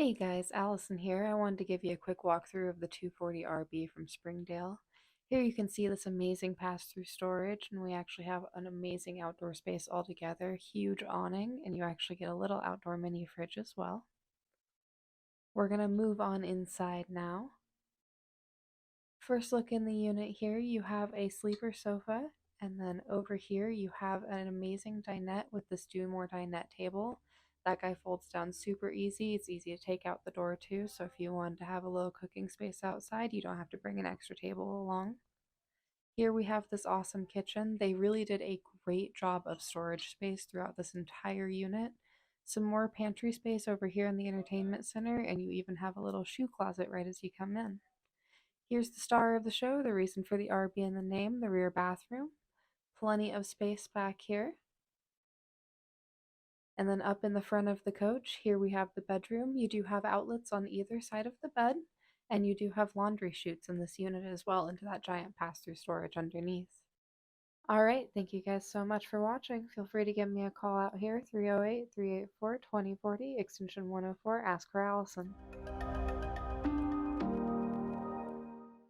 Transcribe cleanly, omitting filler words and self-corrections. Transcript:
Hey guys, Allison here. I wanted to give you a quick walkthrough of the 240RB from Springdale. Here you can see this amazing pass-through storage, and we actually have an amazing outdoor space altogether, huge awning, and you actually get a little outdoor mini fridge as well. We're going to move on inside now. First look in the unit here, you have a sleeper sofa, and then over here you have an amazing dinette with this Do More dinette table. That guy folds down super easy. It's easy to take out the door too, so if you wanted to have a little cooking space outside, you don't have to bring an extra table along. Here we have this awesome kitchen. They really did a great job of storage space throughout this entire unit. Some more pantry space over here in the entertainment center, and you even have a little shoe closet right as you come in. Here's the star of the show, the reason for the RB in the name, the rear bathroom. Plenty of space back here. And then up in the front of the coach, here we have the bedroom. You do have outlets on either side of the bed, and you do have laundry chutes in this unit as well into that giant pass-through storage underneath. Alright, thank you guys so much for watching. Feel free to give me a call out here, 308-384-2040, extension 104, ask for Allison.